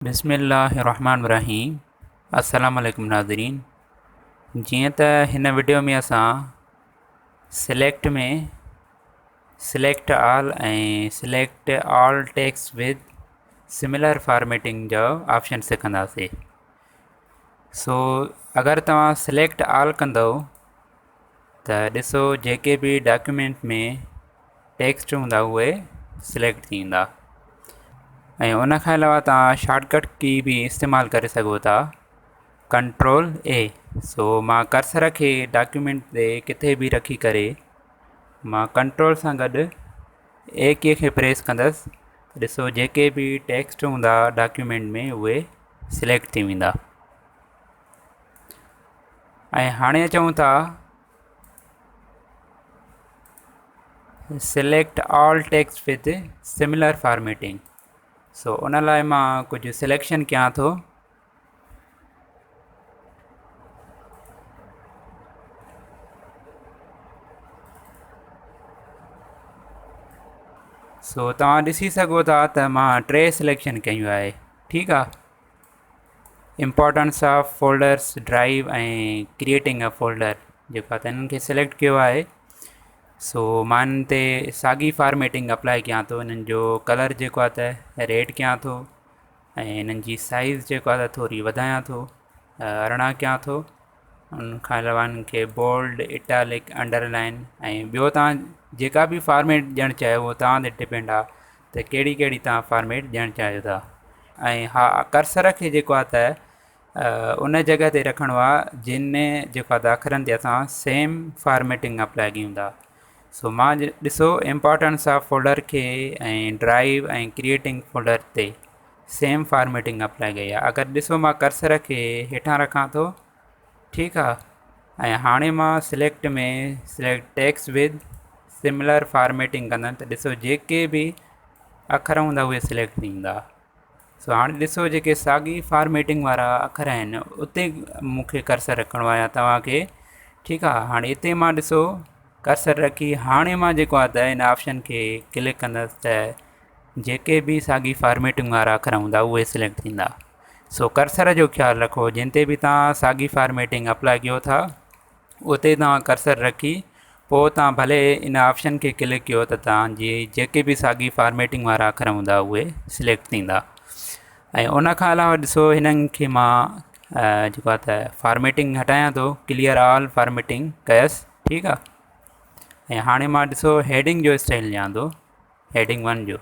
बिस्मिल्लाहिर्रहमानिर्रहीम। अस्सलामु अलैकुम नाज़रीन। जीअं त हिन वीडियो में असां सिलेक्ट में सिलेक्ट ऑल ऐं select all text with similar formatting जो ऑप्शन सिखंदासीं। अगरि तव्हां सिलेक्ट ऑल कंदो त ॾिसो जेके बि डॉक्यूमेंट में टेक्स्ट हूंदा उहे सिलेक्ट थी वेंदा ऐं उन खां अलावा तव्हां शॉर्टकट की भी इस्तेमालु करे सघो था, कंट्रोल ए। मां कर्सर खे डॉक्यूमेंट ते किथे भी रखी करे मां कंट्रोल सां गॾु ए की खे प्रेस कंदसि। ॾिसो जेके भी टेक्स्ट हूंदा डॉक्यूमेंट में उहे सिलेक्ट थी वेंदा। ऐं हाणे चऊं था select all text with similar formatting. उन लाइ मां कुछ सिलेक्शन कयां थो। तव्हां ॾिसी सघो था त मां 3 सिलेक्शन कयूं आहे। ठीकु आहे। इम्पोर्टेंस ऑफ फोल्डर्स, ड्राइव ऐं क्रिएटिंग अ फोल्डर जेको आहे त हिननि खे सिलेक्ट कयो आहे। मां हिन ते साॻी फॉर्मेटिंग अप्लाई कयां थो। हिननि जो कलर जेको आहे त रेड कयां थो ऐं हिननि जी साइज़ जेको आहे त थोरी वधायां थो, 18 कयां थो। उनखां अलावा हिननि खे बोल्ड, इटैलिक, अंडरलाइन ऐं ॿियो तव्हां जेका भी फॉर्मेट ॾियणु चाहियो उहो तव्हां ते डिपेंड आहे त कहिड़ी तव्हां फॉर्मेट ॾियणु चाहियो था। ऐं हा, कर्सर खे जेको आहे त उन जॻह ते रखिणो आहे जिन में जेको आहे त अखरनि ते असां सेम फॉर्मेटिंग अप्लाई कयूं था। मां ॾिसो इम्पोर्टेंस ऑफ फोल्डर खे ऐं ड्राइव ऐं क्रिएटिंग फोल्डर ते सेम फॉर्मेटिंग अप्लाई कई आहे। अगरि ॾिसो मां कर्सर खे हेठां रखां थो, ठीकु आहे, ऐं हाणे मां सिलेक्ट में select text with similar formatting कंदुमि त ॾिसो जेके भी अखर हूंदा उहे सिलेक्ट थी वेंदा। हाणे ॾिसो जेके साॻी फॉर्मेटिंग वारा अखर आहिनि उते मूंखे कर्सर रखिणो आहे तव्हांखे। ठीकु आहे। हाणे हिते मां ॾिसो कर्सर रखी हाणे मां जेको आहे त हिन ऑप्शन खे क्लिक कंदसि त जेके भी साॻी फॉर्मेटिंग वारा अखर हूंदा उहे सिलेक्ट थींदा। कर्सर जो ख़्यालु रखो, जिन ते भी तव्हां साॻी फॉर्मेटिंग अप्लाई कयो था उते तव्हां कर्सर रखी पोइ तव्हां भले इन ऑप्शन खे क्लिक कयो त तव्हांजी जेके भी साॻी फॉर्मेटिंग वारा अखर हूंदा उहे सिलेक्ट थींदा। ऐं उन खां अलावा ॾिसो हिननि खे मां जेको आहे त फॉर्मेटिंग हटायां थो, क्लियर ऑल फॉर्मेटिंग कयसि। ठीकु आहे। ऐं हाणे मां ॾिसो हेडिंग जो स्टाइल ॾियां थो, हेडिंग 1 जो।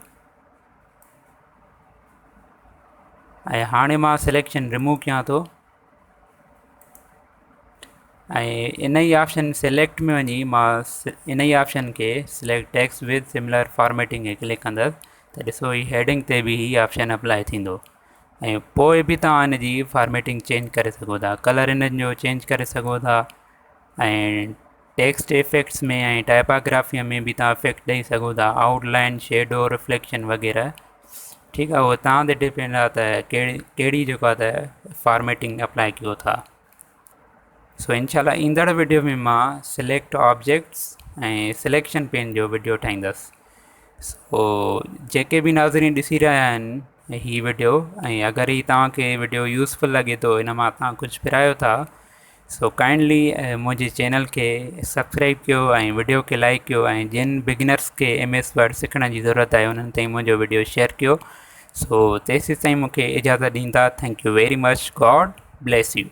ऐं हाणे मां सिलेक्शन रिमूव कयां थो ऐं इन ई ऑप्शन सिलेक्ट में वञी मां इन ई ऑप्शन खे select text with similar formatting खे क्लिक कंदसि त ॾिसो ही हेडिंग ते भी ही ऑप्शन अप्लाई थींदो। ऐं पोइ भी तव्हां हिन जी फॉर्मेटिंग चेंज करे सघो था, कलर हिननि जो चेंज करे सघो था ऐं टेक्स्ट इफेक्ट्स में ऐं टाइपोग्राफीअ में भी तव्हां इफेक्ट ॾेई सघो था, आउटलाइन, शेडो, रिफ्लेक्शन वग़ैरह। ठीकु आहे। उहो तव्हां ते डिपेंड आहे त कहिड़ी जेको आहे त फॉर्मेटिंग अप्लाई कयो था। इंशाल्लाह ईंदड़ वीडियो में मां सिलेक्ट ऑब्जेक्ट्स ऐं सिलेक्शन पेन जो वीडियो ठाहींदुसि। जेके भी नाज़रीन ॾिसी रहिया आहिनि ही वीडियो, ऐं अगरि ही तव्हांखे वीडियो यूज़फुल लॻे थो, इन मां तव्हां कुझु पिरायो था, काइंडली मुंहिंजे चैनल खे सब्सक्राइब कयो ऐं वीडियो खे लाइक कयो ऐं जिन बिगिनर्स खे MS वर्ड सिखण जी ज़रूरत आहे उन्हनि ताईं मुंहिंजो वीडियो शेयर कयो। तेसीं ताईं मूंखे इजाज़त ॾींदा। Thank U very much. God bless U.